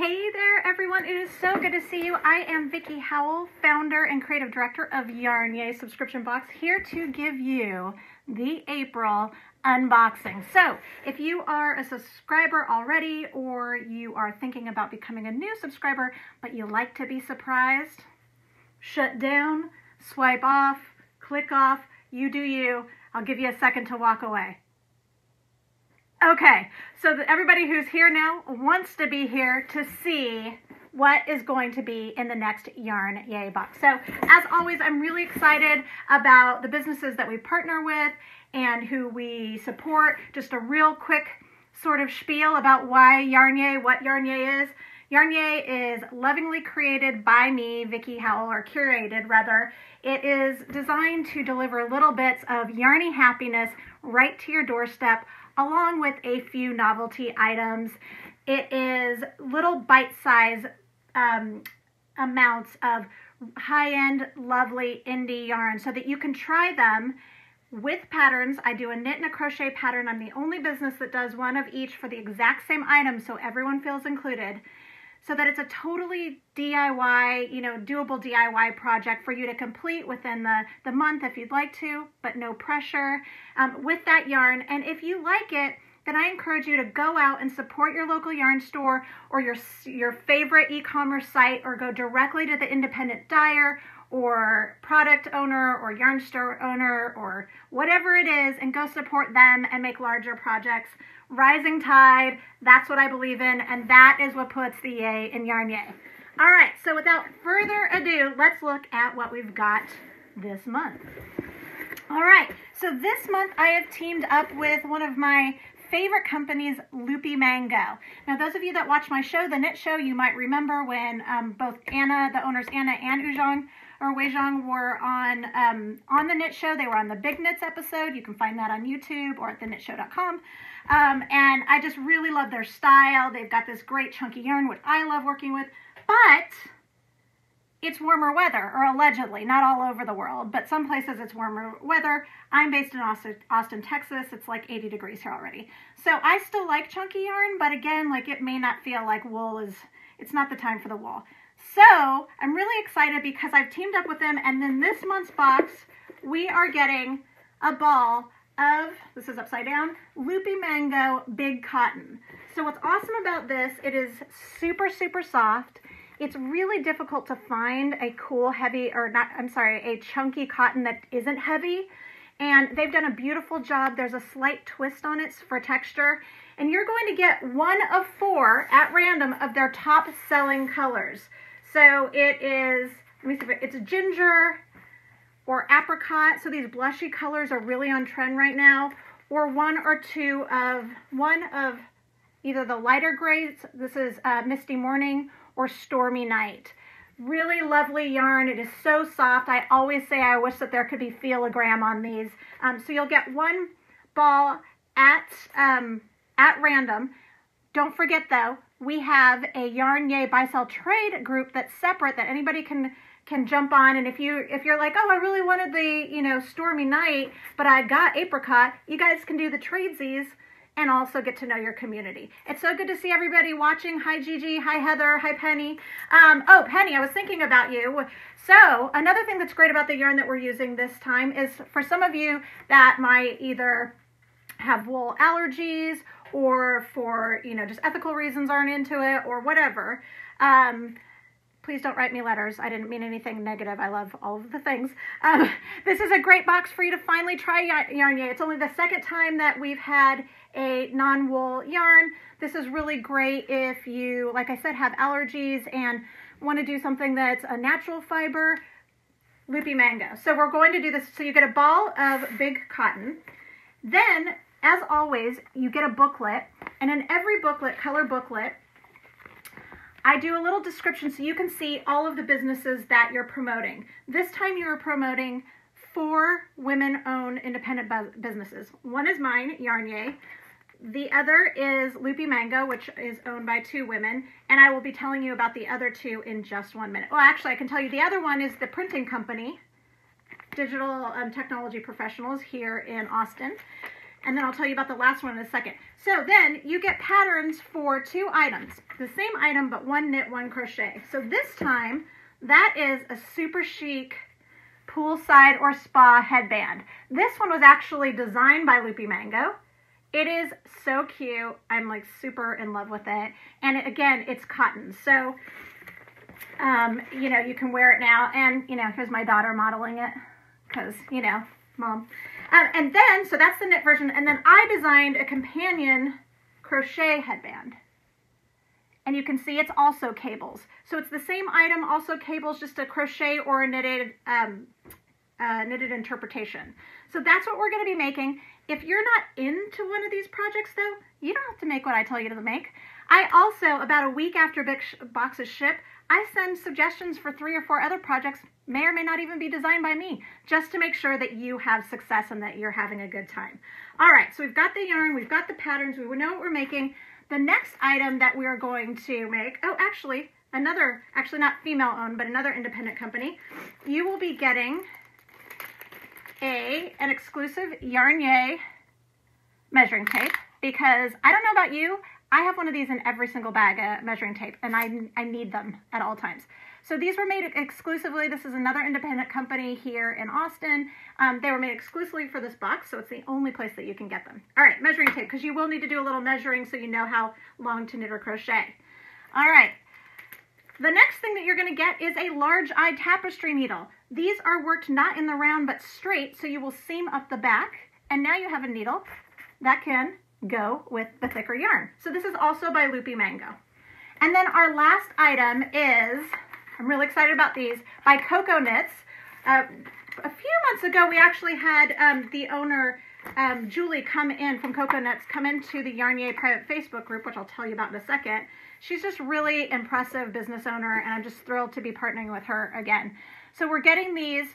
Hey there everyone, it is so good to see you. I am Vickie Howell, founder and creative director of YarnYAY subscription box, here to give you the April unboxing. So if you are a subscriber already or you are thinking about becoming a new subscriber but you like to be surprised, shut down, swipe off, click off, you do you. I'll give you a second to walk away. Okay, so everybody who's here now wants to be here to see what is going to be in the next YarnYAY box. So as always, I'm really excited about the businesses that we partner with and who we support. Just a real quick sort of spiel about why YarnYAY, what YarnYAY is. YarnYAY is lovingly created by me, Vickie Howell, or curated rather. It is designed to deliver little bits of yarny happiness right to your doorstep, along with a few novelty items. It is little bite-sized amounts of high-end, lovely indie yarn so that you can try them with patterns. I do a knit and a crochet pattern. I'm the only business that does one of each for the exact same item so everyone feels included, so that it's a totally DIY, doable DIY project for you to complete within the month if you'd like to, but no pressure with that yarn. And if you like it, then I encourage you to go out and support your local yarn store or your favorite e-commerce site, or go directly to the independent dyer or product owner or yarn store owner or whatever it is, and go support them and make larger projects. Rising tide, that's what I believe in, and that is what puts the yay in YarnYAY. All right, so without further ado, let's look at what we've got this month. All right, so this month I have teamed up with one of my favorite companies, Loopy Mango. Now, those of you that watch my show, the Knit Show, you might remember when both Anna, the owners Anna and Weijong were on the Knit Show. They were on the Big Knits episode. You can find that on YouTube or at thenitshow.com. And I just really love their style. They've got this great chunky yarn, which I love working with, but it's warmer weather, or allegedly, not all over the world, but some places it's warmer weather. I'm based in Austin, Texas. It's like 80 degrees here already. So I still like chunky yarn, but again, like, it may not feel like it's not the time for the wool. So I'm really excited because I've teamed up with them, and then this month's box, we are getting a ball of, this is upside down, Loopy Mango Big Cotton. So what's awesome about this, it is super, super soft. It's really difficult to find a cool, heavy, a chunky cotton that isn't heavy. And they've done a beautiful job. There's a slight twist on it for texture. And you're going to get one of 4 at random of their top selling colors. So it is, let me see, it's ginger or apricot. So these blushy colors are really on trend right now. Or one or two of either the lighter grays, this is Misty Morning, or Stormy Night. Really lovely yarn. It is so soft. I always say I wish that there could be filogram on these. So you'll get one ball at random. Don't forget though, we have a YarnYAY buy-sell trade group that's separate that anybody can jump on. And if you're like, oh, I really wanted the Stormy Night, but I got apricot, you guys can do the tradesies and also get to know your community. It's so good to see everybody watching. Hi Gigi, hi Heather, hi Penny. Oh, Penny, I was thinking about you. So another thing that's great about the yarn that we're using this time is for some of you that might either have wool allergies or for, just ethical reasons aren't into it or whatever. Please don't write me letters. I didn't mean anything negative. I love all of the things. This is a great box for you to finally try YarnYAY. It's only the second time that we've had a non-wool yarn. This is really great if you, like I said, have allergies and want to do something that's a natural fiber. Loopy Mango. So we're going to do this. So you get a ball of big cotton. Then, as always, you get a booklet. And in every booklet, color booklet, I do a little description so you can see all of the businesses that you're promoting. This time you are promoting 4 women-owned independent businesses. One is mine, YarnYAY. The other is Loopy Mango, which is owned by 2 women, and I will be telling you about the other 2 in just 1 minute. Well, actually, I can tell you the other one is the printing company, Digital Technology Professionals here in Austin. and then I'll tell you about the last one in a second. So then you get patterns for 2 items, the same item, but 1 knit, 1 crochet. So this time, that is a super chic poolside or spa headband. This one was actually designed by Loopy Mango. It is so cute. I'm like super in love with it. And again, it's cotton. So, you know, you can wear it now. And, you know, here's my daughter modeling it because, you know, mom. And then, so that's the knit version. And then I designed a companion crochet headband. And you can see it's also cables. So it's the same item, also cables, just a crochet or a knitted interpretation. So that's what we're going to be making. If you're not into one of these projects though, you don't have to make what I tell you to make. I also, about a week after boxes ship, I send suggestions for 3 or 4 other projects, may or may not even be designed by me, just to make sure that you have success and that you're having a good time. All right, so we've got the yarn, we've got the patterns, we know what we're making. The next item that we're going to make, oh, actually, actually not female owned, but another independent company, you will be getting an exclusive YarnYAY measuring tape, because I don't know about you, I have one of these in every single bag of measuring tape, and I need them at all times. So these were made exclusively. This is another independent company here in Austin. They were made exclusively for this box, so it's the only place that you can get them. All right, measuring tape, because you will need to do a little measuring so you know how long to knit or crochet. All right, the next thing that you're going to get is a large-eyed tapestry needle. These are worked not in the round but straight, so you will seam up the back, and now you have a needle that can go with the thicker yarn. So this is also by Loopy Mango. And then our last item is, I'm really excited about these, by Coco Knits. A few months ago, we actually had the owner, Julie, from Coco Knits, come into the YarnYAY private Facebook group, which I'll tell you about in a second. She's just really impressive business owner, and I'm just thrilled to be partnering with her again. So we're getting these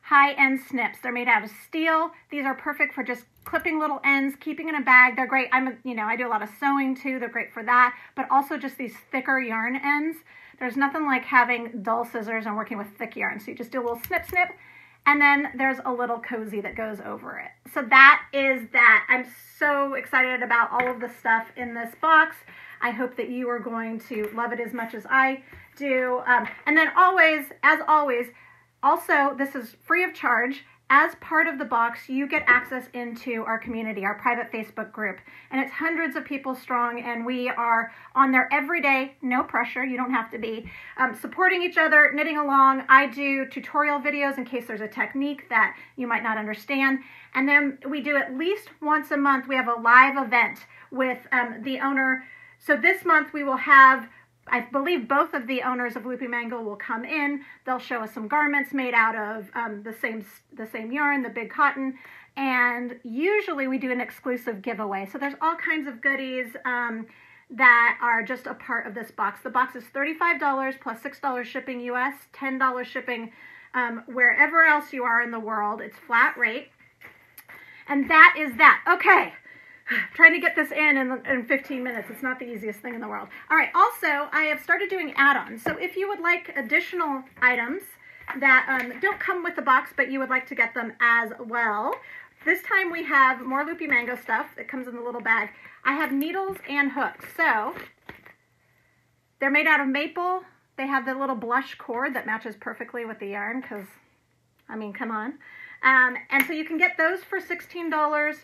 high-end snips. They're made out of steel. These are perfect for just clipping little ends, keeping in a bag. They're great. I do a lot of sewing too. They're great for that, but also just these thicker yarn ends. There's nothing like having dull scissors and working with thick yarn. So you just do a little snip, snip, and then there's a little cozy that goes over it. So that is that. I'm so excited about all of the stuff in this box. I hope that you are going to love it as much as I do. And then always, as always, also, this is free of charge. As part of the box, you get access into our community, our private Facebook group. And it's hundreds of people strong, and we are on there every day, no pressure, you don't have to be, supporting each other, knitting along. I do tutorial videos in case there's a technique that you might not understand. And then we do at least once a month, we have a live event with the owner. So this month we will have, I believe both of the owners of Loopy Mango will come in. They'll show us some garments made out of the same yarn, the big cotton, and usually we do an exclusive giveaway. So there's all kinds of goodies that are just a part of this box. The box is $35 plus $6 shipping US, $10 shipping wherever else you are in the world. It's flat rate. And that is that. Okay. Trying to get this in 15 minutes. It's not the easiest thing in the world. All right, also, I have started doing add-ons. So if you would like additional items that don't come with the box, but you would like to get them as well, this time we have more Loopy Mango stuff that comes in the little bag. I have needles and hooks. So they're made out of maple. They have the little blush cord that matches perfectly with the yarn because, I mean, come on. And so you can get those for $16.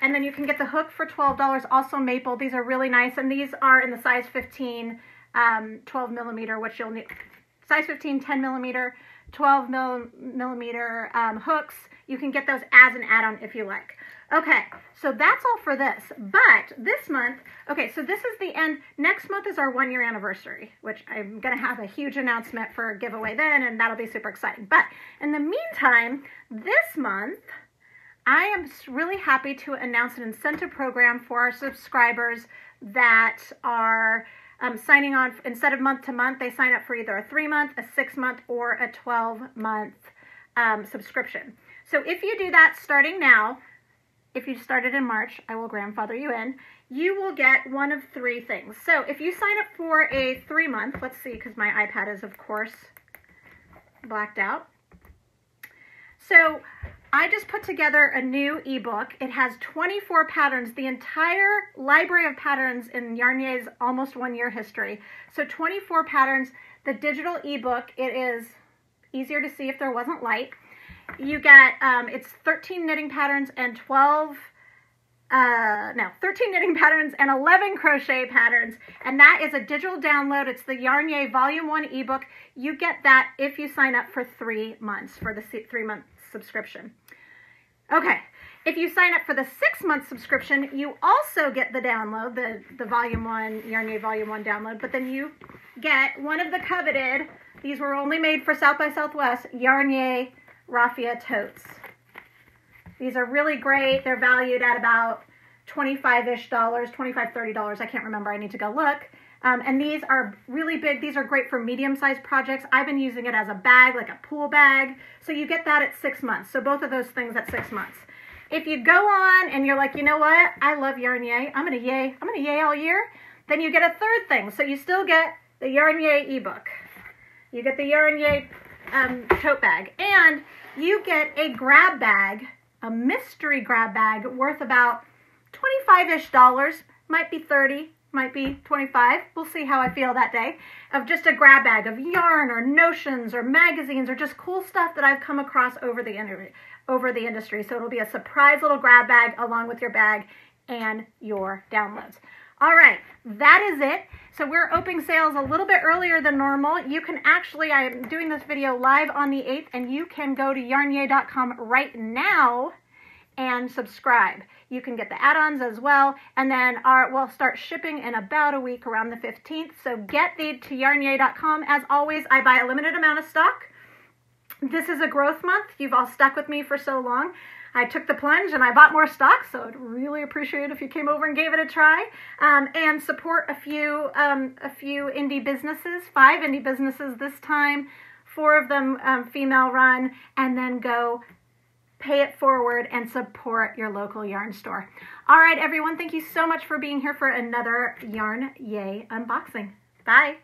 And then you can get the hook for $12, also maple. These are really nice, and these are in the size 15, 12 millimeter, which you'll need. Size 15, 10 millimeter, 12 millimeter hooks. You can get those as an add-on if you like. Okay, so that's all for this. But this month, okay, so this is the end. Next month is our 1-year anniversary, which I'm going to have a huge announcement for a giveaway then, and that'll be super exciting. But in the meantime, this month, I am really happy to announce an incentive program for our subscribers that are signing on. Instead of month to month, they sign up for either a 3-month, a 6-month, or a 12-month subscription. So if you do that starting now, if you started in March, I will grandfather you in, you will get one of 3 things. So if you sign up for a 3-month, let's see, because my iPad is, of course, blacked out. So I just put together a new ebook. It has 24 patterns, the entire library of patterns in YarnYAY's almost 1 year history. So 24 patterns. The digital ebook, it is easier to see if there wasn't light. You get, it's 13 knitting patterns and 13 knitting patterns and 11 crochet patterns. And that is a digital download. It's the YarnYAY Volume 1 ebook. You get that if you sign up for 3 months, for the 3-month subscription. Okay, if you sign up for the 6-month subscription, you also get the download, the Volume 1, YarnYAY Volume 1 download, but then you get one of the coveted, these were only made for South by Southwest, YarnYAY Raffia totes. These are really great. They're valued at about $25-ish, $25, $30. I can't remember. I need to go look. And these are really big. These are great for medium-sized projects. I've been using it as a bag, like a pool bag. So you get that at 6 months. So both of those things at 6 months. If you go on and you're like, you know what? I love YarnYAY. I'm gonna yay all year. Then you get a third thing. So you still get the YarnYAY ebook. You get the YarnYAY tote bag. And you get a grab bag, a mystery grab bag worth about $25-ish. Might be 30. Might be 25. We'll see how I feel that day. Of just a grab bag of yarn or notions or magazines or just cool stuff that I've come across over the industry. So it'll be a surprise little grab bag along with your bag and your downloads. All right, that is it. So we're opening sales a little bit earlier than normal. You can actually, I'm doing this video live on the 8th, and you can go to YarnYAY.com right now and subscribe. You can get the add-ons as well, and then we'll start shipping in about a week around the 15th. So get to YarnYAY.com. As always, I buy a limited amount of stock. This is a growth month. You've all stuck with me for so long. I took the plunge and I bought more stock, so I'd really appreciate it if you came over and gave it a try. And support a few indie businesses, 5 indie businesses this time, 4 of them female run, and then go pay it forward and support your local yarn store. All right, everyone, thank you so much for being here for another YarnYAY unboxing. Bye.